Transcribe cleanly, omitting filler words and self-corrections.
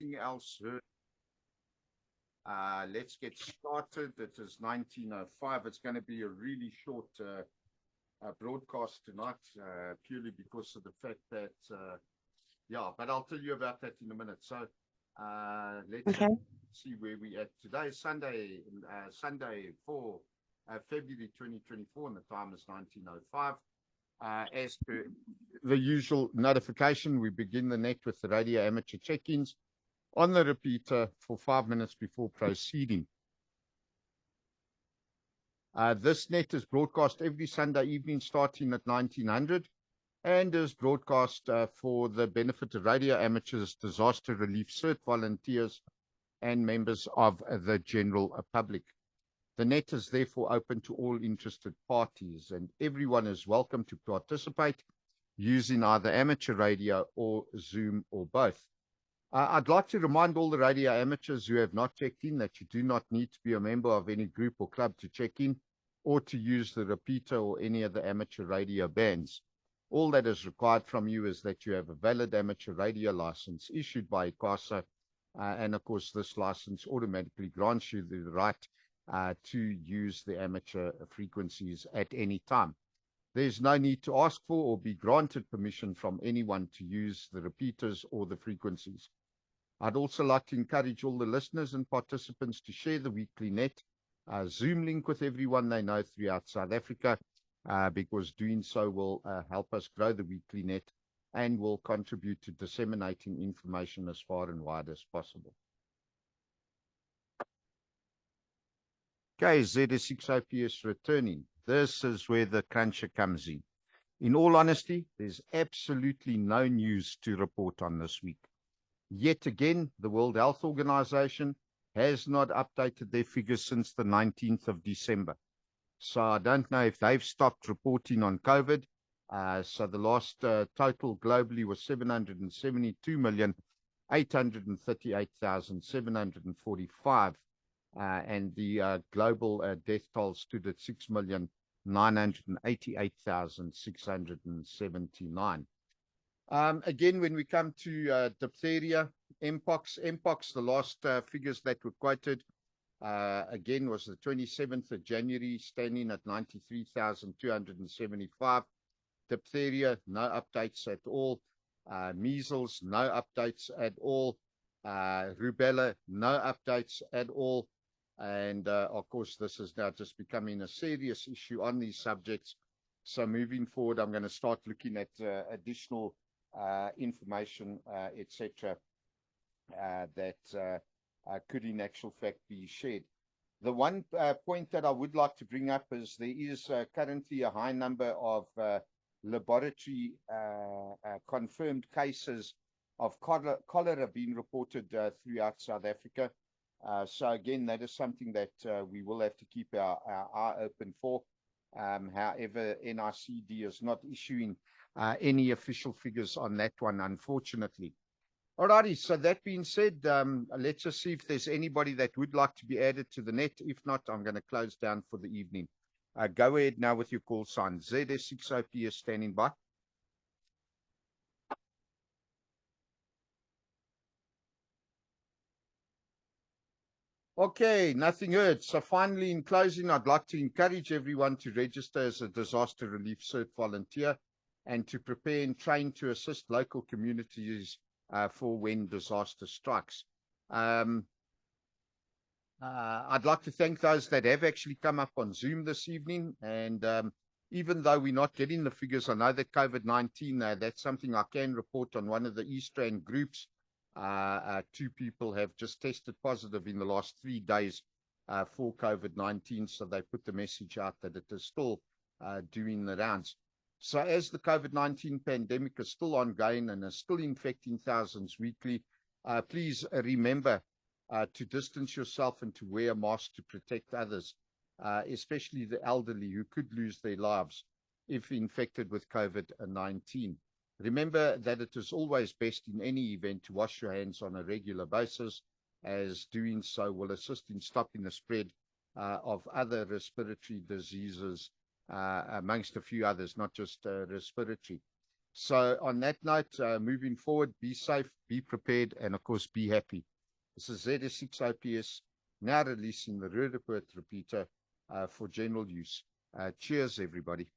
nothing else heard. Let's get started. It is 19:05. It's going to be a really short broadcast tonight, purely because of the fact that, but I'll tell you about that in a minute. So let's see where we at. Today is Sunday 4 February 2024, and the time is 19:05. As per the usual notification, we begin the net with the radio amateur check-ins on the repeater for 5 minutes before proceeding. This net is broadcast every Sunday evening starting at 1900 and is broadcast for the benefit of radio amateurs, disaster relief cert volunteers, and members of the general public. The net is therefore open to all interested parties, and everyone is welcome to participate using either amateur radio or Zoom or both. I'd like to remind all the radio amateurs who have not checked in that you do not need to be a member of any group or club to check in or to use the repeater or any of the amateur radio bands. All that is required from you is that you have a valid amateur radio license issued by ICASA, and of course this license automatically grants you the right to use the amateur frequencies at any time. There's no need to ask for or be granted permission from anyone to use the repeaters or the frequencies. I'd also like to encourage all the listeners and participants to share the weekly net Zoom link with everyone they know throughout South Africa, because doing so will help us grow the weekly net and will contribute to disseminating information as far and wide as possible. Okay, ZS6OPS returning. This is where the cruncher comes in. In all honesty, there's absolutely no news to report on this week. Yet again, the World Health Organization has not updated their figures since the 19th of December. So I don't know if they've stopped reporting on COVID. So the last total globally was 772,838,745. And the global death toll stood at 6,988,679. Again, when we come to diphtheria, Mpox, the last figures that were quoted, again, was the 27th of January, standing at 93,275. Diphtheria, no updates at all. Measles, no updates at all. Rubella, no updates at all. And of course, this is now just becoming a serious issue on these subjects. So moving forward, I'm going to start looking at additional information, etc., that could in actual fact be shared. The one point that I would like to bring up is there is currently a high number of laboratory confirmed cases of cholera being reported throughout South Africa. So again, that is something that we will have to keep our eye open for. However, NICD is not issuing any official figures on that one, unfortunately. Alrighty, so that being said, let's just see if there's anybody that would like to be added to the net. If not, I'm going to close down for the evening. Go ahead now with your call sign. ZS6OPS standing by. Okay, nothing heard. So finally, in closing, I'd like to encourage everyone to register as a disaster relief cert volunteer and to prepare and train to assist local communities for when disaster strikes. I'd like to thank those that have actually come up on Zoom this evening. And even though we're not getting the figures, I know that COVID-19, that's something I can report on one of the ECRN groups. 2 people have just tested positive in the last 3 days for COVID-19. So they put the message out that it is still doing the rounds. So as the COVID-19 pandemic is still ongoing and is still infecting thousands weekly, please remember to distance yourself and to wear a mask to protect others, especially the elderly who could lose their lives if infected with COVID-19. Remember that it is always best in any event to wash your hands on a regular basis, as doing so will assist in stopping the spread of other respiratory diseases, amongst a few others, not just respiratory. So on that note, moving forward, be safe, be prepared, and of course, be happy. This is ZS6 OPS, now releasing the Rödepoort repeater for general use. Cheers, everybody.